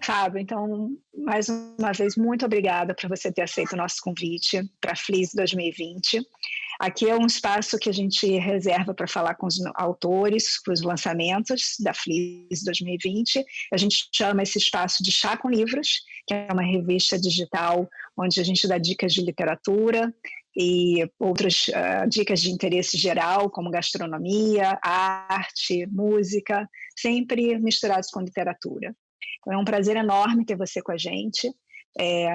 Fábio, então, mais uma vez, muito obrigada por você ter aceito o nosso convite para a FLIS 2020. Aqui é um espaço que a gente reserva para falar com os autores, com os lançamentos da FLIS 2020. A gente chama esse espaço de Chá com Livros, que é uma revista digital onde a gente dá dicas de literatura e outras dicas de interesse geral, como gastronomia, arte, música, sempre misturados com literatura. É um prazer enorme ter você com a gente,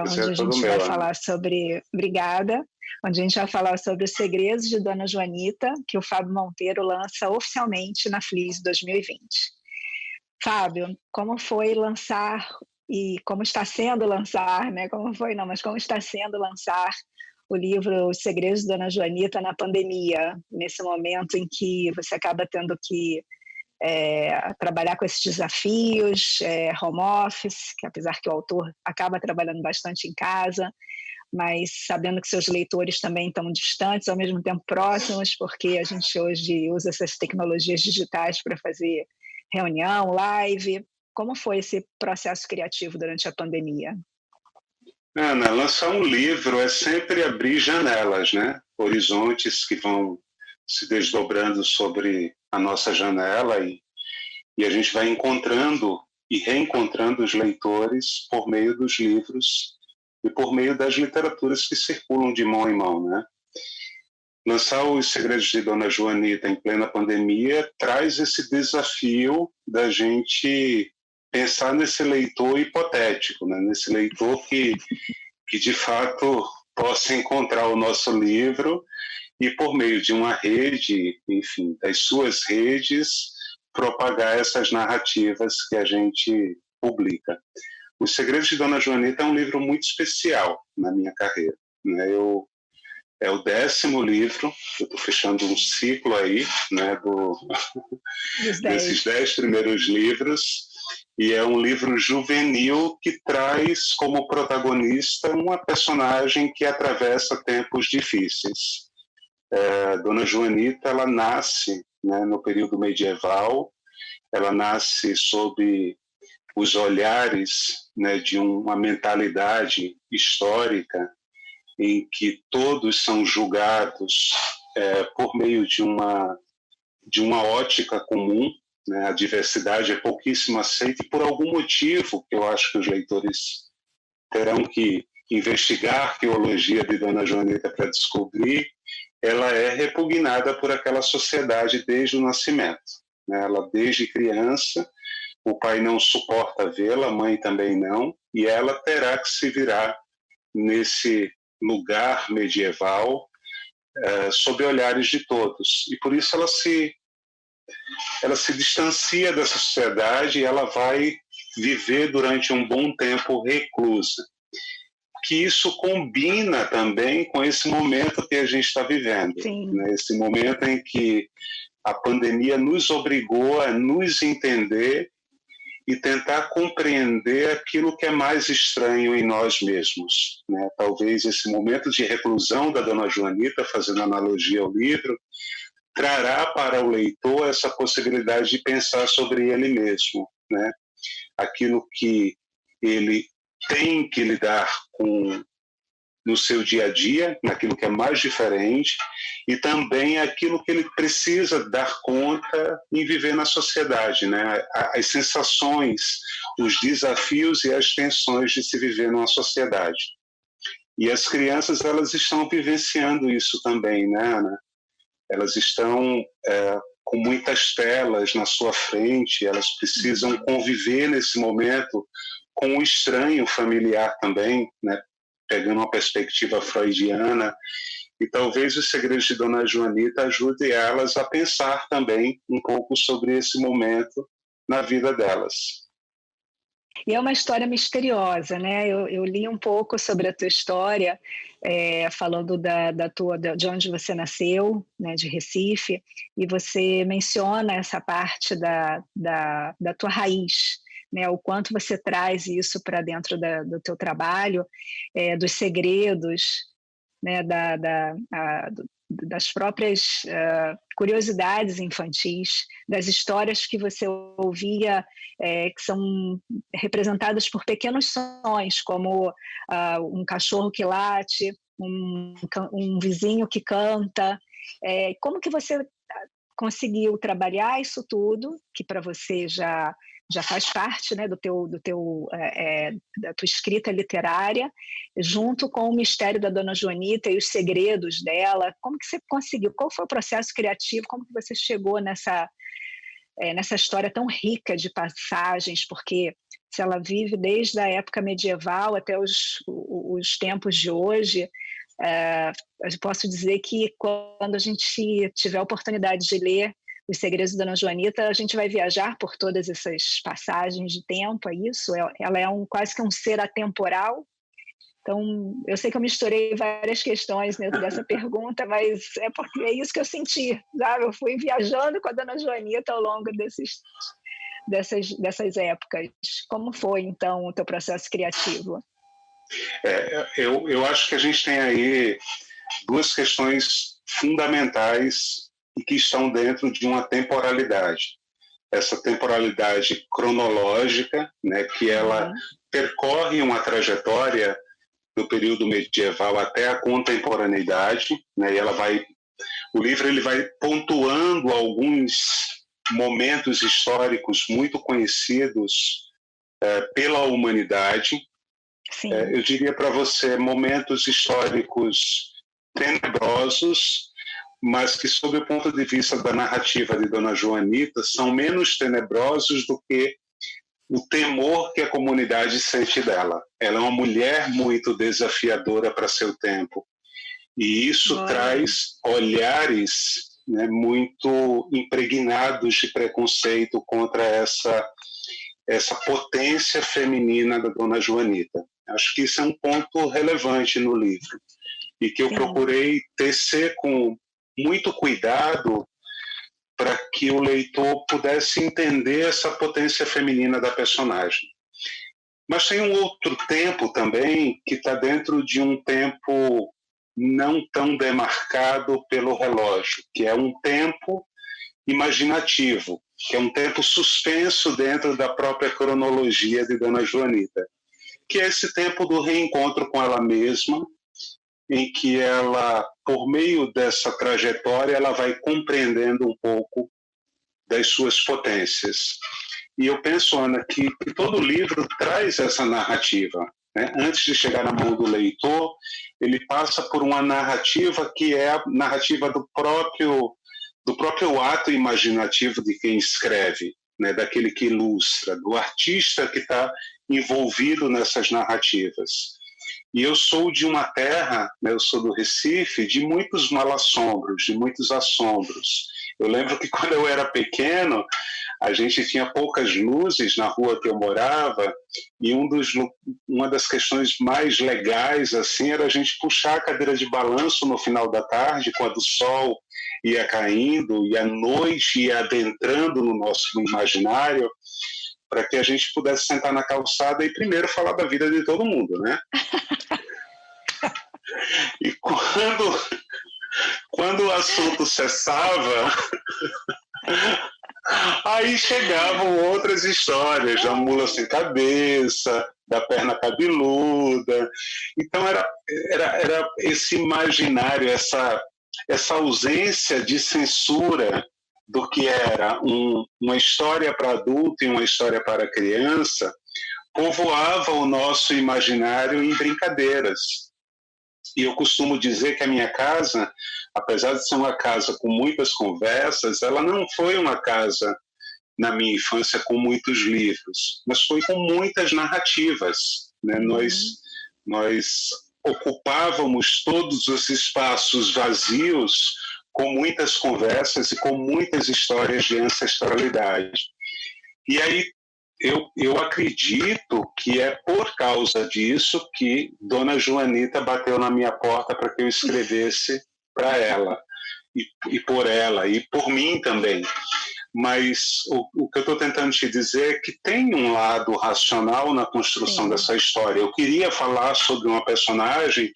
onde a gente vai falar sobre... Obrigada. Onde a gente vai falar sobre os segredos de Dona Joanita, que o Fábio Monteiro lança oficialmente na FLIS 2020. Fábio, como foi lançar e como está sendo lançar, né? Como foi não, mas como está sendo lançar o livro Os Segredos de Dona Joanita na pandemia, nesse momento em que você acaba tendo que trabalhar com esses desafios, home office, que apesar que o autor acaba trabalhando bastante em casa, mas sabendo que seus leitores também estão distantes, ao mesmo tempo próximos, porque a gente hoje usa essas tecnologias digitais para fazer reunião, live. Como foi esse processo criativo durante a pandemia? Ana, lançar um livro é sempre abrir janelas, né? Horizontes que vão se desdobrando sobre a nossa janela e a gente vai encontrando e reencontrando os leitores por meio dos livros e por meio das literaturas que circulam de mão em mão, né? Lançar Os Segredos de Dona Joanita em plena pandemia traz esse desafio da gente pensar nesse leitor hipotético, né? Nesse leitor que de fato possa encontrar o nosso livro e por meio de uma rede, enfim, das suas redes, propagar essas narrativas que a gente publica. Os Segredos de Dona Joanita é um livro muito especial na minha carreira, né? É o 10º livro, eu estou fechando um ciclo aí, né, desses 10 primeiros livros, e é um livro juvenil que traz como protagonista uma personagem que atravessa tempos difíceis. Dona Joanita, ela nasce, né, no período medieval, ela nasce sob os olhares, né, de uma mentalidade histórica em que todos são julgados por meio de uma ótica comum, né? A diversidade é pouquíssimo aceita e por algum motivo que eu acho que os leitores terão que investigar a arqueologia de Dona Joanita para descobrir, ela é repugnada por aquela sociedade desde o nascimento, né? Ela desde criança, o pai não suporta vê-la, a mãe também não, e ela terá que se virar nesse lugar medieval sob olhares de todos. E por isso ela se distancia dessa sociedade e ela vai viver durante um bom tempo reclusa. Que isso combina também com esse momento que a gente está vivendo, né? Esse momento em que a pandemia nos obrigou a nos entender e tentar compreender aquilo que é mais estranho em nós mesmos, né? Talvez esse momento de reclusão da Dona Joanita, fazendo analogia ao livro, trará para o leitor essa possibilidade de pensar sobre ele mesmo, né? Aquilo que ele tem que lidar com no seu dia a dia, naquilo que é mais diferente, e também aquilo que ele precisa dar conta em viver na sociedade, né? As sensações, os desafios e as tensões de se viver numa sociedade. E as crianças, elas estão vivenciando isso também, né, Ana? Elas estão com muitas telas na sua frente, elas precisam conviver nesse momento com o estranho familiar também, né? Pegando uma perspectiva freudiana, e talvez Os Segredos de Dona Joanita ajude elas a pensar também um pouco sobre esse momento na vida delas. E é uma história misteriosa, né? Eu li um pouco sobre a tua história, falando de onde você nasceu, né, de Recife, e você menciona essa parte da tua raiz, né, o quanto você traz isso para dentro do teu trabalho, dos segredos, né, das próprias curiosidades infantis, das histórias que você ouvia, que são representadas por pequenos sons, como um cachorro que late, um vizinho que canta. Como que você conseguiu trabalhar isso tudo, que para você já faz parte, né, da tua escrita literária, junto com o mistério da Dona Joanita e os segredos dela? Como que você conseguiu? Qual foi o processo criativo? Como que você chegou nessa história tão rica de passagens? Porque se ela vive desde a época medieval até os tempos de hoje, eu posso dizer que quando a gente tiver a oportunidade de ler Os Segredos da Dona Joanita, a gente vai viajar por todas essas passagens de tempo, é isso? Ela é quase que um ser atemporal. Então, eu sei que eu misturei várias questões dentro dessa pergunta, mas porque é isso que eu senti, sabe? Eu fui viajando com a Dona Joanita ao longo dessas épocas. Como foi, então, o teu processo criativo? Eu acho que a gente tem aí duas questões fundamentais e que estão dentro de uma temporalidade. Essa temporalidade cronológica, né, que ela percorre uma trajetória do período medieval até a contemporaneidade, né, e o livro ele vai pontuando alguns momentos históricos muito conhecidos pela humanidade. Eu diria para você momentos históricos tenebrosos, mas que, sob o ponto de vista da narrativa de Dona Joanita, são menos tenebrosos do que o temor que a comunidade sente dela. Ela é uma mulher muito desafiadora para seu tempo, e isso traz olhares, né, muito impregnados de preconceito contra essa potência feminina da Dona Joanita. Acho que isso é um ponto relevante no livro e que eu procurei tecer com muito cuidado para que o leitor pudesse entender essa potência feminina da personagem. Mas tem um outro tempo também que está dentro de um tempo não tão demarcado pelo relógio, que é um tempo imaginativo, que é um tempo suspenso dentro da própria cronologia de Dona Joanita, que é esse tempo do reencontro com ela mesma, em que ela, por meio dessa trajetória, ela vai compreendendo um pouco das suas potências. E eu penso, Ana, que todo livro traz essa narrativa, né? Antes de chegar na mão do leitor, ele passa por uma narrativa que é a narrativa do próprio ato imaginativo de quem escreve, né? Daquele que ilustra, do artista que está envolvido nessas narrativas. E eu sou de uma terra, né, eu sou do Recife, de muitos mal-assombros, de muitos assombros. Eu lembro que quando eu era pequeno, a gente tinha poucas luzes na rua que eu morava, e uma das questões mais legais assim, era a gente puxar a cadeira de balanço no final da tarde, quando o sol ia caindo e a noite ia adentrando no nosso imaginário, para que a gente pudesse sentar na calçada e primeiro falar da vida de todo mundo, né? E quando o assunto cessava, aí chegavam outras histórias da mula sem cabeça, da perna cabeluda. Então era esse imaginário, essa ausência de censura do que era uma história para adulto e uma história para criança, povoava o nosso imaginário em brincadeiras. E eu costumo dizer que a minha casa, apesar de ser uma casa com muitas conversas, ela não foi uma casa, na minha infância, com muitos livros, mas foi com muitas narrativas, né? Nós ocupávamos todos os espaços vazios com muitas conversas e com muitas histórias de ancestralidade. E aí eu acredito que é por causa disso que Dona Joanita bateu na minha porta para que eu escrevesse para ela, e por ela, e por mim também. Mas o que eu estou tentando te dizer é que tem um lado racional na construção dessa história. Eu queria falar sobre uma personagem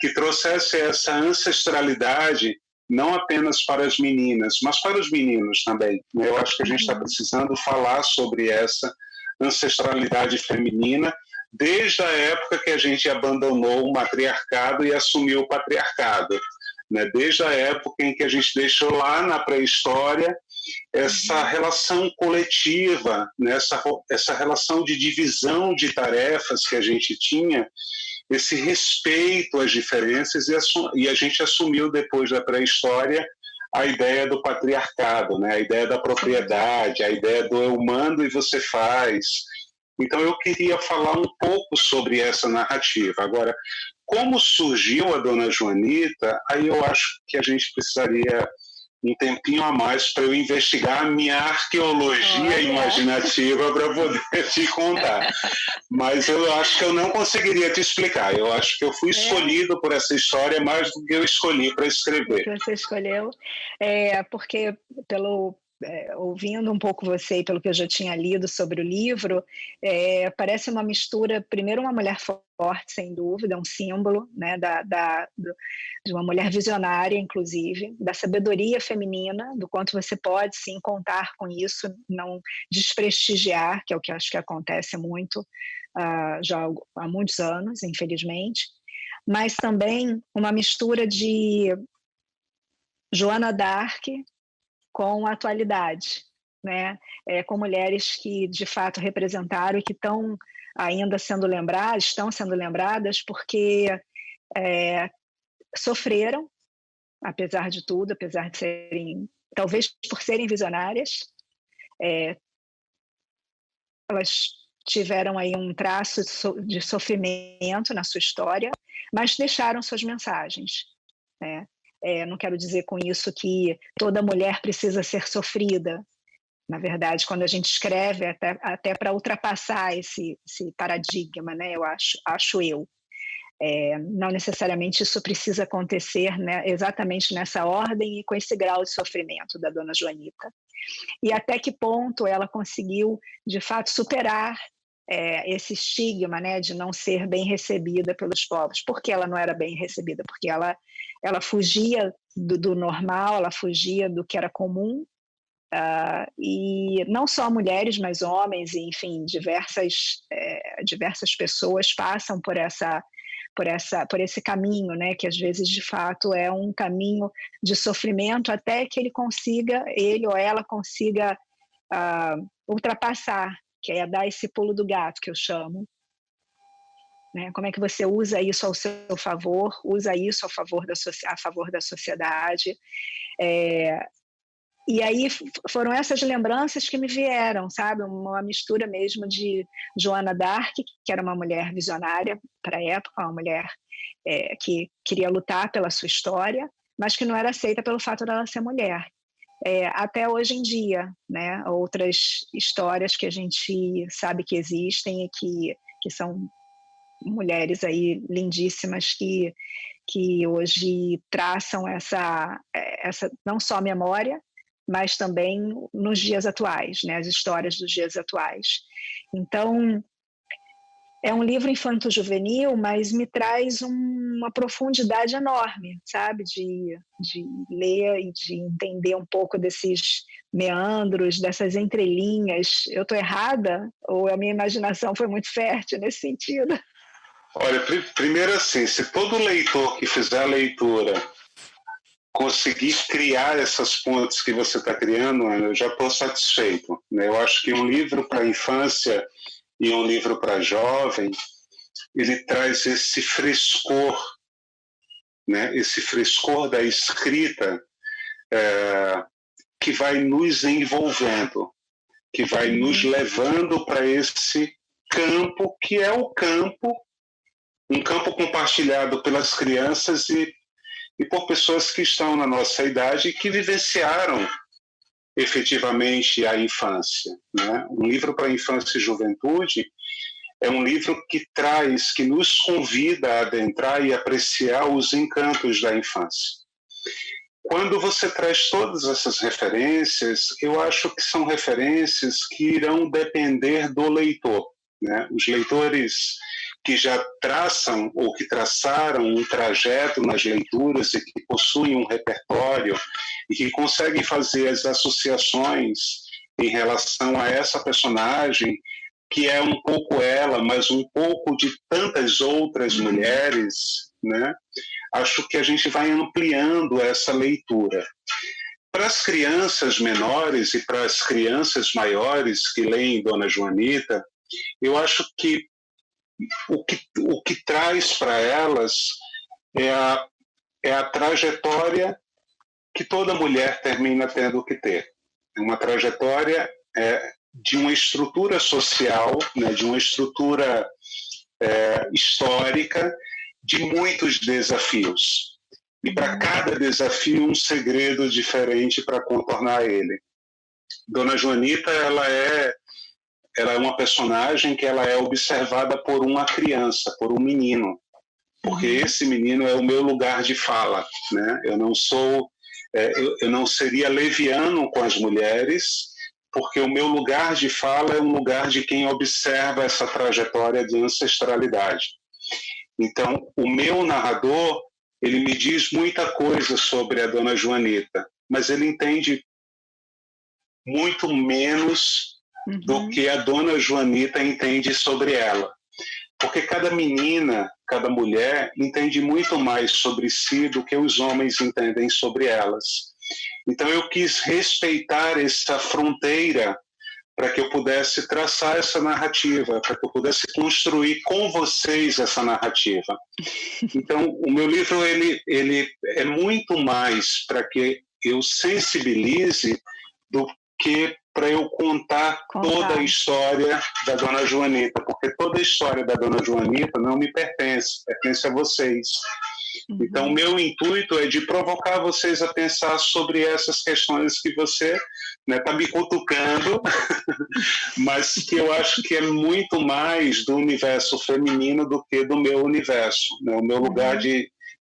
que trouxesse essa ancestralidade não apenas para as meninas, mas para os meninos também. Eu acho que a gente está precisando falar sobre essa ancestralidade feminina desde a época que a gente abandonou o matriarcado e assumiu o patriarcado, né? Desde a época em que a gente deixou lá na pré-história essa relação coletiva, né? essa relação de divisão de tarefas que a gente tinha, esse respeito às diferenças, e a gente assumiu depois da pré-história a ideia do patriarcado, né? A ideia da propriedade, a ideia do eu mando e você faz. Então eu queria falar um pouco sobre essa narrativa. Agora, como surgiu a Dona Joanita, aí eu acho que a gente precisaria um tempinho a mais para eu investigar a minha arqueologia imaginativa para poder te contar. Mas eu acho que eu não conseguiria te explicar. Eu acho que eu fui escolhido por essa história mais do que eu escolhi para escrever. Que você escolheu, porque ouvindo um pouco você e pelo que eu já tinha lido sobre o livro, parece uma mistura, primeiro uma mulher forte, sem dúvida, um símbolo, né, de uma mulher visionária, inclusive, da sabedoria feminina, do quanto você pode, sim, contar com isso, não desprestigiar, que é o que eu acho que acontece muito já há muitos anos, infelizmente, mas também uma mistura de Joana d'Arc com a atualidade, né? Com mulheres que de fato representaram e que estão ainda sendo lembradas porque sofreram, apesar de tudo, apesar de serem, talvez por serem visionárias, elas tiveram aí um traço de sofrimento na sua história, mas deixaram suas mensagens, né? Não quero dizer com isso que toda mulher precisa ser sofrida. Na verdade, quando a gente escreve, até para ultrapassar esse paradigma, né, eu acho. Não necessariamente isso precisa acontecer, né, exatamente nessa ordem e com esse grau de sofrimento da Dona Joanita. E até que ponto ela conseguiu, de fato, superar esse estigma, né, de não ser bem recebida pelos povos. Por que ela não era bem recebida? Porque ela fugia do normal, ela fugia do que era comum, e não só mulheres, mas homens, e, enfim, diversas pessoas passam por esse caminho, né, que às vezes de fato é um caminho de sofrimento até que ele ou ela consiga ultrapassar, que é dar esse pulo do gato, que eu chamo. Né? Como é que você usa isso ao seu favor, usa isso a favor da sociedade. E aí foram essas lembranças que me vieram, sabe? Uma mistura mesmo de Joana d'Arc, que era uma mulher visionária para a época, uma mulher que queria lutar pela sua história, mas que não era aceita pelo fato dela ser mulher. Até hoje em dia, né? Outras histórias que a gente sabe que existem e que são mulheres aí lindíssimas que hoje traçam essa não só memória, mas também nos dias atuais, né? As histórias dos dias atuais. Então, é um livro infanto-juvenil, mas me traz uma profundidade enorme, sabe? De ler e de entender um pouco desses meandros, dessas entrelinhas. Eu estou errada? Ou a minha imaginação foi muito fértil nesse sentido? Olha, primeiro assim, se todo leitor que fizer a leitura conseguir criar essas pontes que você está criando, eu já estou satisfeito, né? Eu acho que um livro para a infância e um livro para jovem, ele traz esse frescor, né? Esse frescor da escrita que vai nos envolvendo, que vai nos levando para esse campo que é um campo compartilhado pelas crianças e por pessoas que estão na nossa idade e que vivenciaram efetivamente a infância, né? Um livro para a infância e juventude é um livro que nos convida a adentrar e apreciar os encantos da infância. Quando você traz todas essas referências, eu acho que são referências que irão depender do leitor, né? Os leitores que já traçam ou que traçaram um trajeto nas leituras e que possuem um repertório e que conseguem fazer as associações em relação a essa personagem, que é um pouco ela, mas um pouco de tantas outras mulheres, né? Acho que a gente vai ampliando essa leitura. Para as crianças menores e para as crianças maiores que leem Dona Joanita, eu acho que o que traz para elas é a trajetória que toda mulher termina tendo que ter. Uma trajetória de uma estrutura social, né, de uma estrutura histórica, de muitos desafios. E para cada desafio, um segredo diferente para contornar ele. Dona Joanita, ela é uma personagem que ela é observada por uma criança, por um menino, porque esse menino é o meu lugar de fala, né? Eu não seria leviano com as mulheres, porque o meu lugar de fala é um lugar de quem observa essa trajetória de ancestralidade. Então, o meu narrador, ele me diz muita coisa sobre a Dona Joanita, mas ele entende muito menos do que a Dona Joanita entende sobre ela. Porque cada menina, cada mulher entende muito mais sobre si do que os homens entendem sobre elas. Então eu quis respeitar essa fronteira para que eu pudesse traçar essa narrativa, para que eu pudesse construir com vocês essa narrativa. Então o meu livro ele é muito mais para que eu sensibilize do que para eu contar toda a história da Dona Joanita, porque toda a história da Dona Joanita não me pertence, pertence a vocês. Então, o meu intuito é de provocar vocês a pensar sobre essas questões que você está me cutucando, mas que eu acho que é muito mais do universo feminino do que do meu universo. Né? O meu lugar de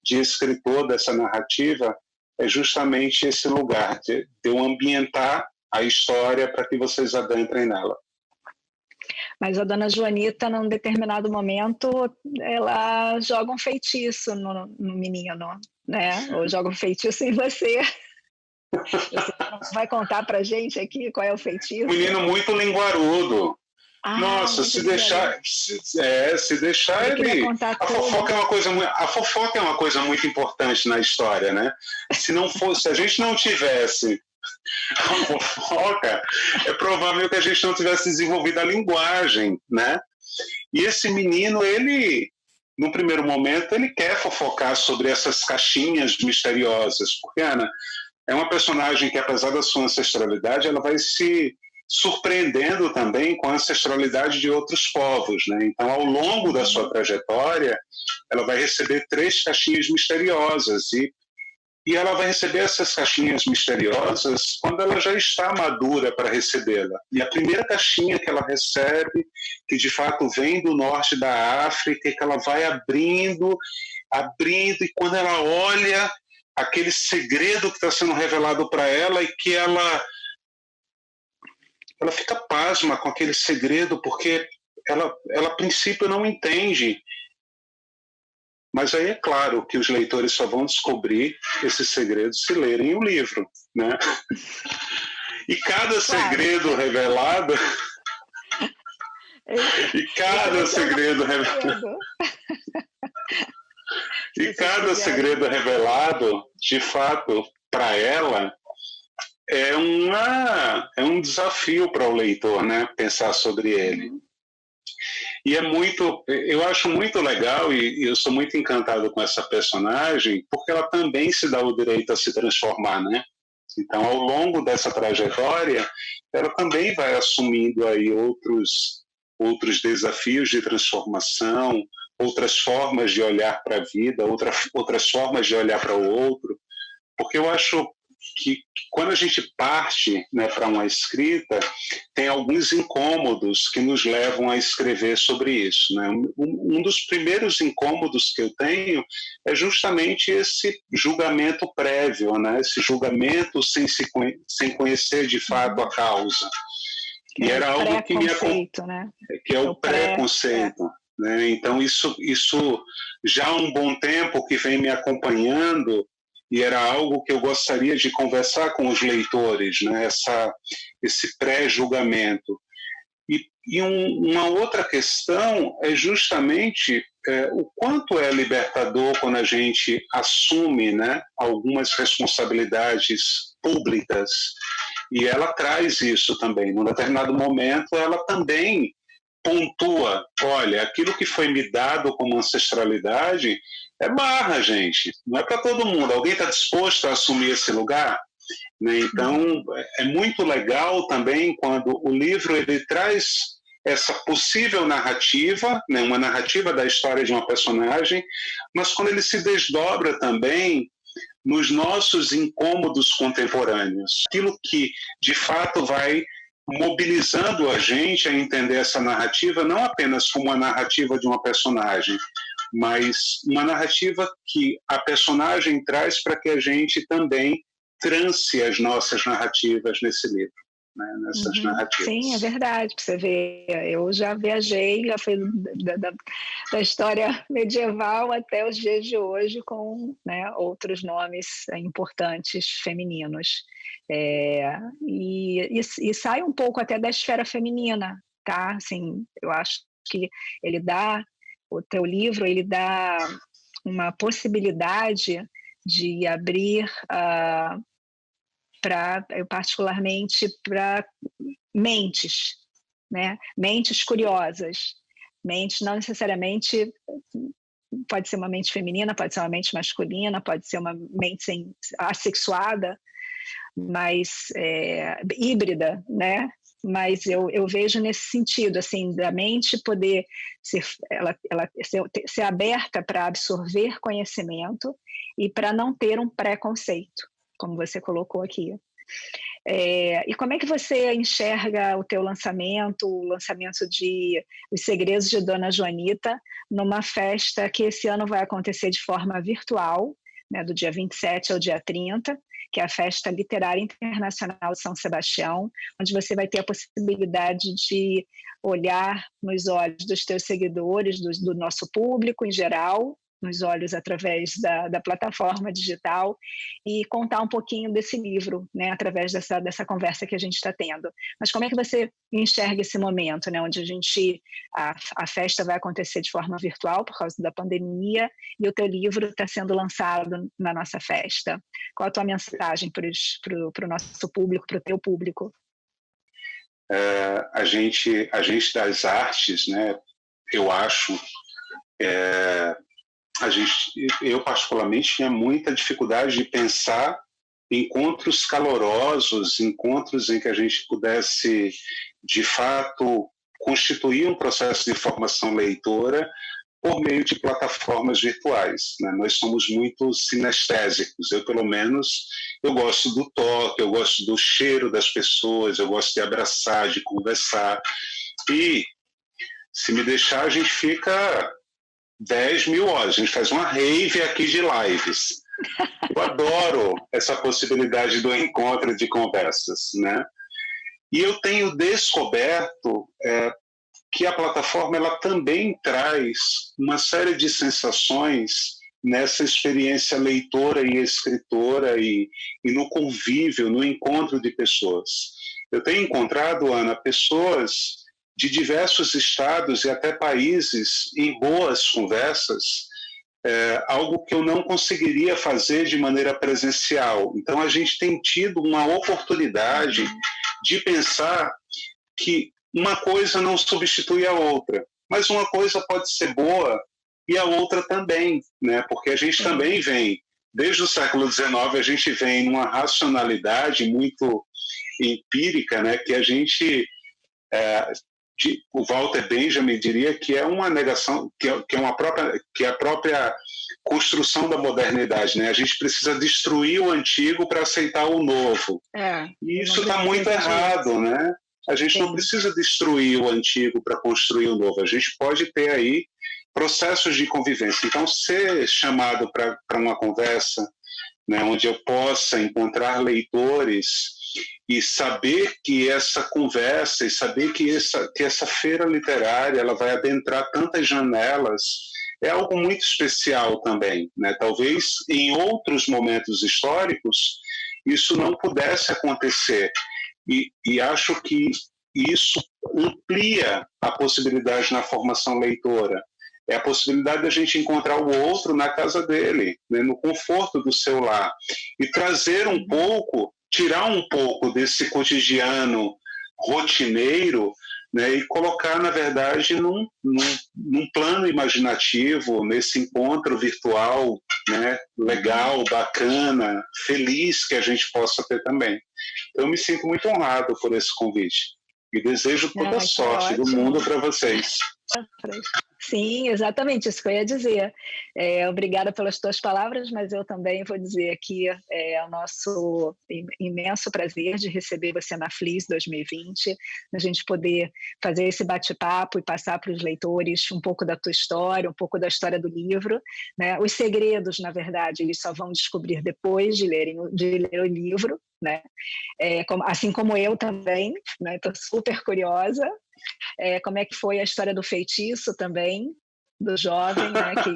escritor dessa narrativa é justamente esse lugar, de eu ambientar a história para que vocês adentrem nela. Mas a Dona Joanita, num determinado momento, ela joga um feitiço no menino, né? Ou joga um feitiço em você. Você vai contar pra gente aqui qual é o feitiço? Menino muito linguarudo. Nossa, se deixar ele... A fofoca é uma coisa muito importante na história, né? Se a gente não tivesse a fofoca, é provável que a gente não tivesse desenvolvido a linguagem, né? E esse menino, ele, no primeiro momento, ele quer fofocar sobre essas caixinhas misteriosas, porque Ana é uma personagem que, apesar da sua ancestralidade, ela vai se surpreendendo também com a ancestralidade de outros povos, né? Então, ao longo da sua trajetória, ela vai receber 3 caixinhas misteriosas e ela vai receber essas caixinhas misteriosas quando ela já está madura para recebê-la. E a primeira caixinha que ela recebe, que de fato vem do norte da África, que ela vai abrindo, e quando ela olha aquele segredo que está sendo revelado para ela e que ela fica pasma com aquele segredo, porque ela a princípio não entende. Mas aí é claro que os leitores só vão descobrir esses segredos se lerem o livro, né? E cada segredo revelado... E cada segredo revelado... E cada segredo revelado, de fato, para ela, é um desafio para o leitor, né? Pensar sobre ele. E eu acho muito legal e eu sou muito encantado com essa personagem porque ela também se dá o direito a se transformar, né? Então, ao longo dessa trajetória, ela também vai assumindo aí outros desafios de transformação, outras formas de olhar para a vida, outras formas de olhar para o outro, porque eu acho que quando a gente parte, né, para uma escrita, tem alguns incômodos que nos levam a escrever sobre isso, né? Um dos primeiros incômodos que eu tenho é justamente esse julgamento prévio, né? Esse julgamento sem conhecer de fato a causa. E era algo que preconceito, né? Que é o preconceito. né? Então, isso já há um bom tempo que vem me acompanhando e era algo que eu gostaria de conversar com os leitores, né? Esse pré-julgamento. Uma outra questão é justamente o quanto é libertador quando a gente assume, né, algumas responsabilidades públicas. E ela traz isso também. Num determinado momento, ela também pontua, olha, aquilo que foi me dado como ancestralidade é barra, gente. Não é para todo mundo. Alguém está disposto a assumir esse lugar? Né? Então, é muito legal também quando o livro ele traz essa possível narrativa, né, uma narrativa da história de uma personagem, mas quando ele se desdobra também nos nossos incômodos contemporâneos, aquilo que de fato vai mobilizando a gente a entender essa narrativa não apenas como uma narrativa de uma personagem, mas uma narrativa que a personagem traz para que a gente também trance as nossas narrativas nesse livro, né, nessas narrativas. Sim, é verdade. Você vê, eu já viajei, já fui da história medieval até os dias de hoje com, né, outros nomes importantes femininos. E sai um pouco até da esfera feminina, tá? Assim, eu acho que o teu livro, ele dá uma possibilidade de abrir particularmente para mentes, né? Mentes curiosas, mentes não necessariamente, pode ser uma mente feminina, pode ser uma mente masculina, pode ser uma mente assexuada, mas híbrida, né? Mas eu vejo nesse sentido, assim, da mente poder ser aberta para absorver conhecimento e para não ter um preconceito, como você colocou aqui. E como é que você enxerga o teu lançamento, o lançamento de Os Segredos de Dona Joanita, numa festa que esse ano vai acontecer de forma virtual, né, do dia 27 ao dia 30, que é a Festa Literária Internacional de São Sebastião, onde você vai ter a possibilidade de olhar nos olhos dos teus seguidores, do nosso público em geral, nos olhos através da plataforma digital e contar um pouquinho desse livro, né, através dessa conversa que a gente está tendo. Mas como é que você enxerga esse momento, né, onde a festa vai acontecer de forma virtual por causa da pandemia e o teu livro está sendo lançado na nossa festa? Qual a tua mensagem para o nosso público, para o teu público? A gente das artes, né, eu acho, eu particularmente tinha muita dificuldade de pensar encontros calorosos, encontros em que a gente pudesse, de fato, constituir um processo de formação leitora por meio de plataformas virtuais, né? Nós somos muito sinestésicos, eu pelo menos, eu gosto do toque, eu gosto do cheiro das pessoas, eu gosto de abraçar, de conversar, e se me deixar a gente fica 10.000 horas, a gente faz uma rave aqui de lives. Eu adoro essa possibilidade do encontro de conversas, né? E eu tenho descoberto que a plataforma ela também traz uma série de sensações nessa experiência leitora e escritora e no convívio, no encontro de pessoas. Eu tenho encontrado, Ana, pessoas de diversos estados e até países em boas conversas, algo que eu não conseguiria fazer de maneira presencial. Então, a gente tem tido uma oportunidade de pensar que uma coisa não substitui a outra, mas uma coisa pode ser boa e a outra também, né? Porque a gente também vem, desde o século XIX, a gente vem numa racionalidade muito empírica, né? Que a gente... o Walter Benjamin diria que é uma negação, que é a própria construção da modernidade, né? A gente precisa destruir o antigo para aceitar o novo. E isso está muito errado, né? A gente não precisa destruir o antigo para construir o novo. A gente pode ter aí processos de convivência. Então, ser chamado para uma conversa, né, onde eu possa encontrar leitores E saber que essa conversa e saber que essa feira literária ela vai adentrar tantas janelas é algo muito especial também, né? Talvez em outros momentos históricos isso não pudesse acontecer. E acho que isso amplia a possibilidade na formação leitora. É a possibilidade da gente encontrar o outro na casa dele, né, no conforto do seu lar. E trazer um pouco, tirar um pouco desse cotidiano rotineiro, né, e colocar, na verdade, num plano imaginativo, nesse encontro virtual, né, legal, bacana, feliz que a gente possa ter também. Então, eu me sinto muito honrado por esse convite e desejo toda a sorte do mundo para vocês. Sim, exatamente isso que eu ia dizer. Obrigada pelas tuas palavras, mas eu também vou dizer aqui é o nosso imenso prazer de receber você na FLIS 2020, a gente poder fazer esse bate-papo e passar para os leitores um pouco da tua história, um pouco da história do livro, né? Os segredos, na verdade, eles só vão descobrir depois de ler o livro, né? Assim como eu também, né? Estou super curiosa. Como é que foi a história do feitiço também, do jovem, né, que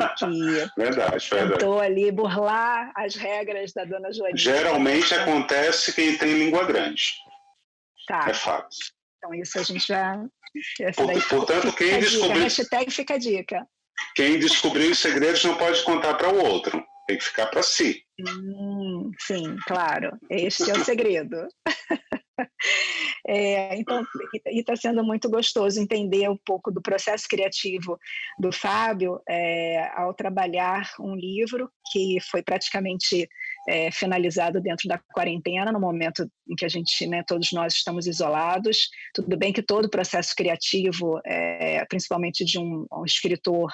verdade. tentou ali burlar as regras da Dona Joanita. Geralmente acontece quem tem língua grande. Tá. É fato. Então isso a gente já... Portanto, quem descobriu... Hashtag fica a dica. Quem descobriu os segredos não pode contar para o outro. Tem que ficar para si. Sim, claro. Este é o segredo. Então, está sendo muito gostoso entender um pouco do processo criativo do Fábio ao trabalhar um livro que foi praticamente finalizado dentro da quarentena, no momento em que a gente, né, todos nós estamos isolados. Tudo bem que todo o processo criativo, principalmente de um escritor,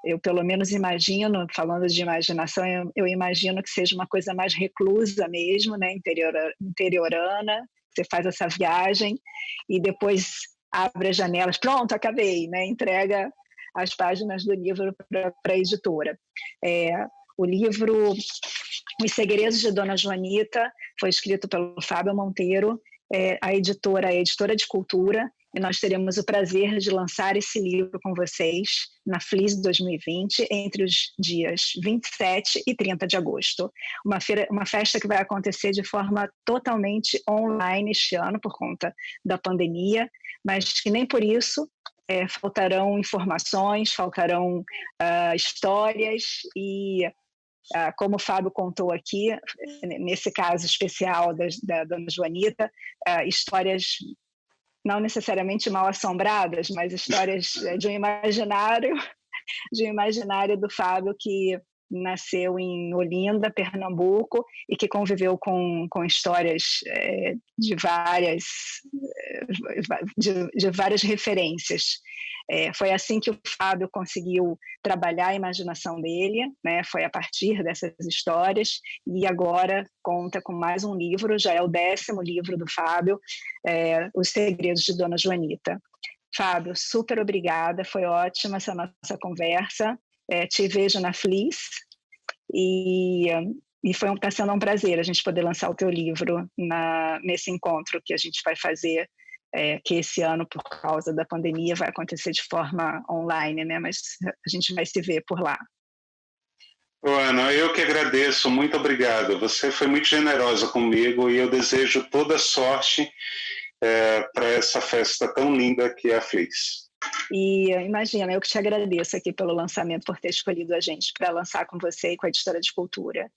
eu pelo menos imagino, falando de imaginação, eu imagino que seja uma coisa mais reclusa mesmo, né, interiorana. Você faz essa viagem e depois abre as janelas, pronto, acabei, né? Entrega as páginas do livro para a editora. O livro Os Segredos de Dona Joanita foi escrito pelo Fábio Monteiro, a editora é a Editora de Cultura, e nós teremos o prazer de lançar esse livro com vocês na FLIS 2020, entre os dias 27 e 30 de agosto. Uma festa que vai acontecer de forma totalmente online este ano, por conta da pandemia, mas que nem por isso faltarão informações, faltarão histórias e... como o Fábio contou aqui, nesse caso especial da Dona Joanita, histórias não necessariamente mal assombradas, mas histórias de um imaginário do Fábio que nasceu em Olinda, Pernambuco, e que conviveu com histórias de várias referências. Foi assim que o Fábio conseguiu trabalhar a imaginação dele, né? Foi a partir dessas histórias, e agora conta com mais um livro, já é o 10º livro do Fábio, Os Segredos de Dona Joanita. Fábio, super obrigada, foi ótima essa nossa conversa, te vejo na FLIS, e está sendo um prazer a gente poder lançar o teu livro nesse encontro que a gente vai fazer, que esse ano, por causa da pandemia, vai acontecer de forma online, né? Mas a gente vai se ver por lá. Ana, eu que agradeço, muito obrigado. Você foi muito generosa comigo e eu desejo toda sorte para essa festa tão linda que é a FLIS. E imagina, eu que te agradeço aqui pelo lançamento, por ter escolhido a gente para lançar com você e com a Editora de Cultura.